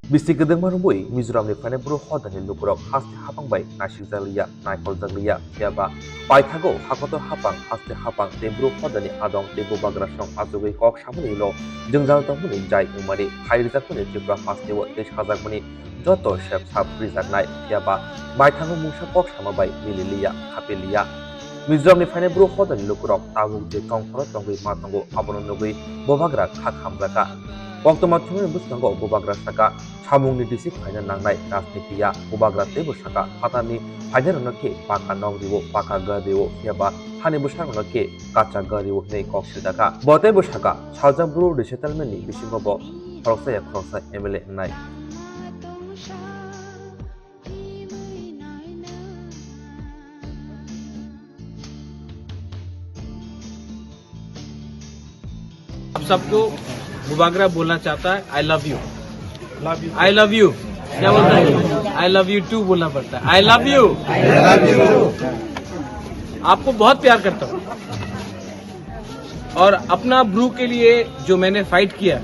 Bisi gedeng marumui Mizoram ni fane bro hodani lukurok haste hapang bai nasik jaglia naikol jaglia tiaba paithago hakotor hapang haste hapang te bro hodani adong te bobagra song azugui kok samuni lo jengjal tongmuni jai umari hairi jakuni tripura haste wo te sajagmuni joto shep sap rijaknai tiaba baithago mungsa kok samabai mililia hapelia Mizoram ni fane bro hodani lukurok tabuk je tongkhoro tongui matango abono nugui bobagra khakhamjaka Waktu matungnya bus nanggo bobagra saka samung ni disik hanya nangnai rasnitiya bobagra tebo saka hatani hanya ronake paka nongriwo paka gadewo yaba hani busang ronake kaca gadewo nei kok sidaka bote busaka sajang buru di settlement ni bisingo bo khorsa MLA nai आप सबको बुबागरा बोलना चाहता है I love you I love you क्या बोलता है I love you to बोलना पड़ता है आई लव यू आपको बहुत प्यार करता हूँ और अपना ब्रू के लिए जो मैंने फाइट किया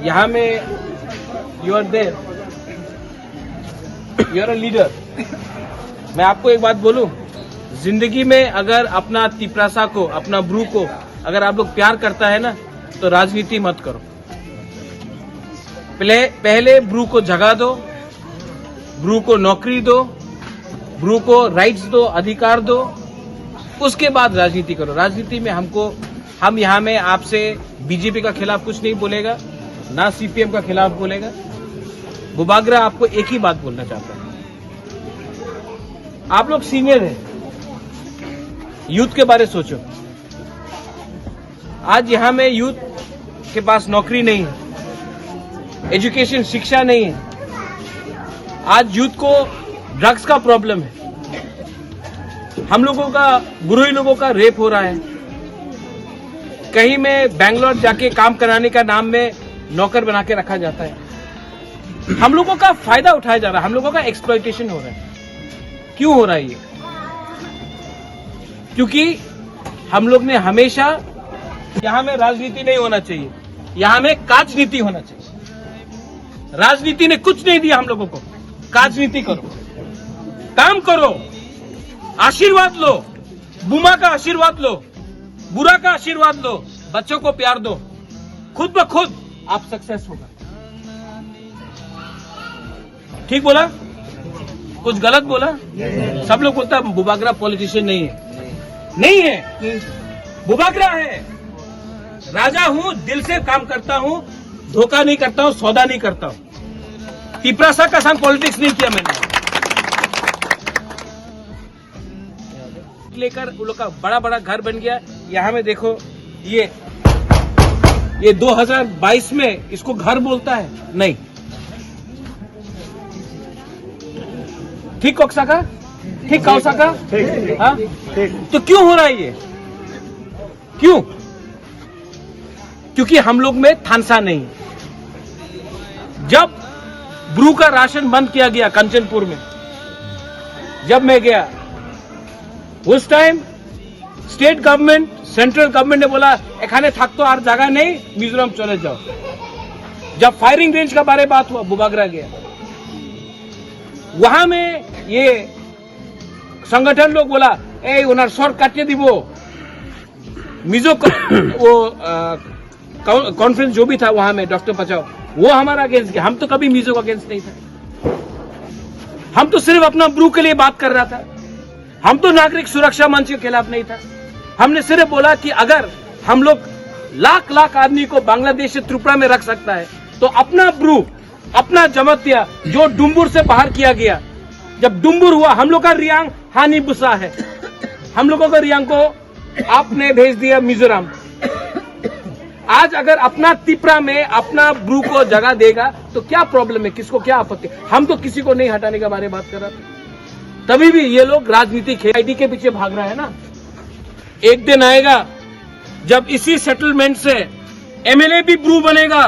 यहाँ में you are there you are a leader मैं आपको एक बात बोलूं जिंदगी में अगर अपना तिपरासा को अपना ब्रू को अगर आप लोग प्यार करता है ना तो राजनीति मत करो पहले ब्रू को जगह दो ब्रू को नौकरी दो ब्रू को राइट्स दो अधिकार दो उसके बाद राजनीति करो राजनीति में हम यहाँ में आपसे बीजेपी का खिलाफ कुछ नहीं बोलेगा ना सीपीएम का खिलाफ बोलेगा बुबागरा आपको एक ही बात बोलना चाहता है आप लोग सीनियर हैं यूथ के बारे सोचो आज यहाँ में यूथ के पास नौकरी नहीं है एजुकेशन शिक्षा नहीं है आज यूथ को ड्रग्स का प्रॉब्लम है हम लोगों का गुरुई लोगों का रेप हो रहा है कहीं में बैंगलोर जाके काम कराने का नाम में नौकर बना के रखा जाता है हम लोगों का फायदा उठाया जा रहा है हम लोगों का एक्सप्लॉयटेशन हो रहा है क्यों हो रहा है ये क्योंकि हम लोग ने हमेशा यहाँ में राजनीति नहीं होना चाहिए यहाँ में काजनीति होना चाहिए राजनीति ने कुछ नहीं दिया हम लोगों को काजनीति करो काम करो आशीर्वाद लो बुमा का आशीर्वाद लो बुरा का आशीर्वाद लो बच्चों को प्यार दो खुद ब खुद आप सक्सेस होगा ठीक बोला कुछ गलत बोला सब लोग बोलता है बुबागरा पॉलिटिशियन नहीं है बुबागरा है राजा हूं दिल से काम करता हूं धोखा नहीं करता हूं सौदा नहीं करता हूं तिपरासा का संग पॉलिटिक्स नहीं किया मैंने लेकर उन लोग का बड़ा बड़ा घर बन गया यहां में देखो ये 2022 में इसको घर बोलता है नहीं ठीक कौसा का ठीक कौसा का हाँ तो क्यों हो रहा है ये क्यों क्योंकि हम लोग में थानसा नहीं जब ब्रू का राशन बंद किया गया कंचनपुर में जब मैं गया उस time state government central government ने बोला एखाने थक तो और जगह नहीं मिजोरम चले जाओ जब फायरिंग रेंज का बारे बात हुआ बुबागरा गया वहां में ये संगठन लोग बोला ए उनार सर काटिए दिबो मिजो वो कॉन्फ्रेंस जो भी था वहां में डॉक्टर बचाओ वो हमारा अगेंस्ट गया हम तो कभी मिजो का अगेंस्ट नहीं था हम तो सिर्फ अपना ब्रू के लिए बात कर रहा था हम तो नागरिक सुरक्षा मंच के खिलाफ नहीं था हमने सिर्फ बोला कि अगर हम लोग लाख आदमी को बांग्लादेश से त्रिपुरा में रख सकता है तो अपना ब्रू अपना जमतिया जो डुम्बुर से बाहर किया गया जब डुम्बुर हुआ हम लोग का रियांग हानि बुसा है हम लोगों का रियांग को आपने भेज दिया मिजोरम आज अगर अपना तिपरा में अपना ब्रू को जगह देगा तो क्या प्रॉब्लम है किसको क्या आपत्ति हम तो किसी को नहीं हटाने के बारे में बात कर रहा था तभी भी ये लोग राजनीति खेल आईडी के पीछे भाग रहा है ना एक दिन आएगा जब इसी सेटलमेंट से एमएलए भी ब्रू बनेगा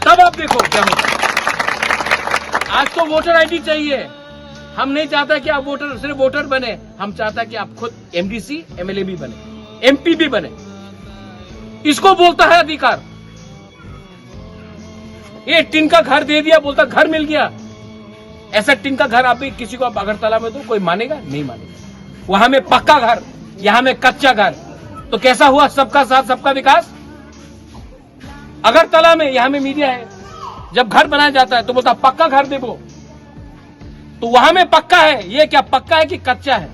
तब आप देखो क्या होगा आज तो वोटर आईडी चाहिए हम नहीं चाहता कि आप वोटर सिर्फ वोटर बने हम चाहता कि आप खुद एमडीसी एमएलए भी बने एमपी भी बने इसको बोलता है अधिकार ये टिन का घर दे दिया, बोलता घर मिल गया। ऐसा टिन का घर आप भी किसी को आप अगरतला में दो, कोई मानेगा? नहीं मानेगा। वहां में पक्का घर, यहां में कच्चा घर, तो कैसा हुआ सबका साथ सबका विकास? अगरतला में, यहां में मीडिया है, जब घर बनाया जाता है तो बोलता पक्का घर दे वो, तो वहां में पक्का है, ये क्या पक्का है कि कच्चा है?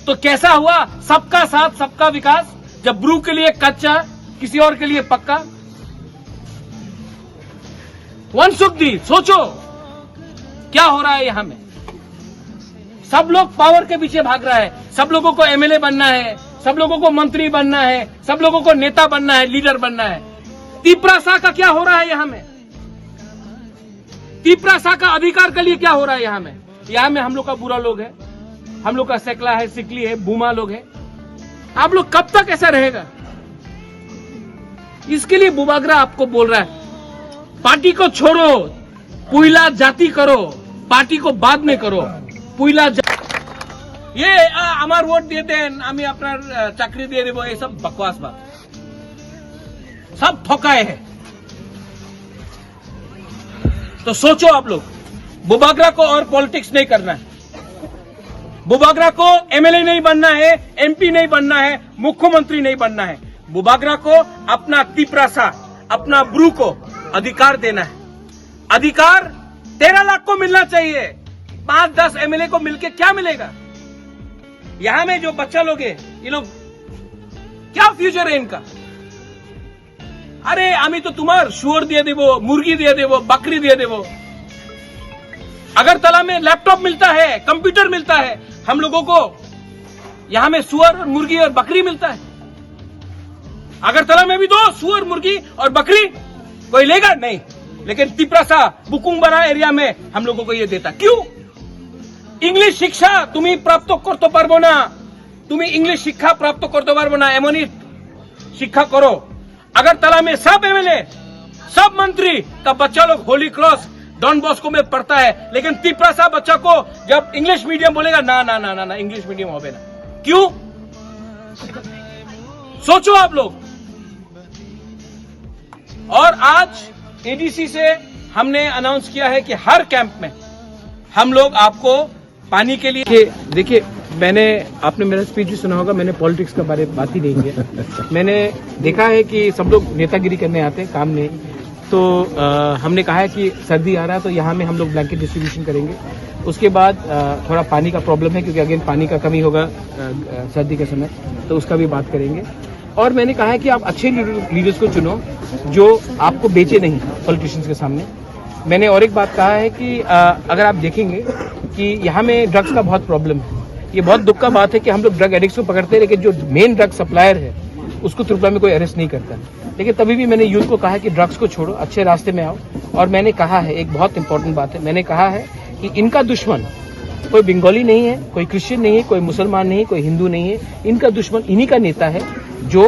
तो कैसा हुआ सबका साथ सबका विकास, जब ब्रू के लिए कच्चा, किसी और के लिए पक्का? वनसुखदी, सोचो क्या हो रहा है यहां में। सब लोग पावर के पीछे भाग रहा है, सब लोगों को एमएलए बनना है, सब लोगों को मंत्री बनना है, सब लोगों को नेता बनना है, लीडर बनना है। तीपरासा का क्या हो रहा है यहां में? तीपरासा का अधिकार के लिए क्या हो रहा है यहां में? यहां में हम लोग का बुरा लोग है, हम लोग का सेकला है, सिकली है, बूमा लोग है। आप लोग कब तक ऐसा रहेगा? इसके लिए बुबागरा आपको बोल रहा है पार्टी को छोड़ो, पुइला जाति करो, पार्टी को बाद में करो, पुइला ये আমার ভোট দিয়ে দেন আমি আপনার চাকরি দিয়ে দেব, ये सब बकवास बात, सब ठोकाए है। तो सोचो आप लोग, बुबागरा को और पॉलिटिक्स नहीं करना है, बुबागरा को एमएलए नहीं बनना है, एमपी नहीं बनना है, मुख्यमंत्री नहीं बनना है। बुबागरा को अपना तीपरासा, अपना ब्रू को अधिकार देना है। अधिकार 13 लाख को मिलना चाहिए, 5-10 एमएलए को मिलके क्या मिलेगा? यहां में जो बच्चा लोग है, ये लोग क्या फ्यूचर है इनका? अरे आमी तो तुम्हार शुअर दिए देवो, मुर्गी दिए देवो, बकरी दिए देवो। अगरतला में लैपटॉप मिलता है, कंप्यूटर मिलता है, हम लोगों को यहां में सुअर और मुर्गी और बकरी मिलता है। अगरतला में भी दो सुअर, मुर्गी और बकरी, कोई लेगा नहीं। लेकिन तिपरासा बुकुंबरा एरिया में हम लोगों को ये देता क्यों? इंग्लिश शिक्षा तुम्हें प्राप्त करते पारबो ना, तुम्हें इंग्लिश शिक्षा प्राप्त करते पारबो ना, एमनी शिक्षा करो। अगरतला में सब एमएलए, सब मंत्री का बच्चा लोग होली क्रॉस, डॉन बॉस्को में पढ़ता है, लेकिन तिपरासा बच्चा को जब इंग्लिश मीडियम बोलेगा ना ना ना ना ना, इंग्लिश मीडियम होवे ना। क्यों? सोचो आप लोग। और आज एडीसी से हमने अनाउंस किया है कि हर कैंप में हम लोग आपको पानी के लिए, देखिए मैंने, आपने मेरा स्पीच भी सुना होगा, मैंने पॉलिटिक्स का बारे में बात ही नहीं किया। मैंने देखा है कि सब लोग नेतागिरी करने आते हैं, काम नहीं। तो हमने कहा है कि सर्दी आ रहा है तो यहाँ में हम लोग ब्लैंकेट डिस्ट्रीब्यूशन करेंगे। उसके बाद थोड़ा पानी का प्रॉब्लम है, क्योंकि अगेन पानी का कमी होगा सर्दी के समय, तो उसका भी बात करेंगे। और मैंने कहा है कि आप अच्छे लीडर्स को चुनो जो आपको बेचे नहीं पॉलिटिशियंस के सामने। मैंने और एक बात कहा है कि अगर आप देखेंगे कि यहाँ में ड्रग्स का बहुत प्रॉब्लम है। ये बहुत दुख का बात है कि हम लोग ड्रग एडिक्ट्स को पकड़ते हैं, लेकिन जो मेन ड्रग सप्लायर है उसको त्रिपुरा में कोई अरेस्ट नहीं करता। लेकिन तभी भी मैंने यूथ को कहा है कि ड्रग्स को छोड़ो, अच्छे रास्ते में आओ। और मैंने कहा है, एक बहुत इंपॉर्टेंट बात है, मैंने कहा है कि इनका दुश्मन कोई बंगाली नहीं है, कोई क्रिश्चियन नहीं है, कोई मुसलमान नहीं है, कोई हिंदू नहीं है। इनका दुश्मन इन्हीं का नेता है जो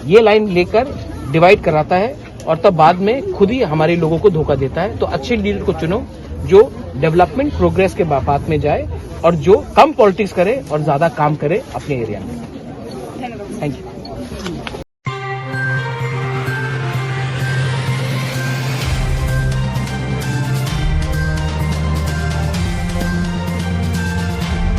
ये लाइन लेकर डिवाइड कराता है और तब बाद में खुद ही हमारे लोगों को धोखा देता है। तो अच्छे लीडर को चुनो जो डेवलपमेंट प्रोग्रेस के बात में जाए और जो कम पॉलिटिक्स करे और ज्यादा काम करे अपने एरिया में। Thank you.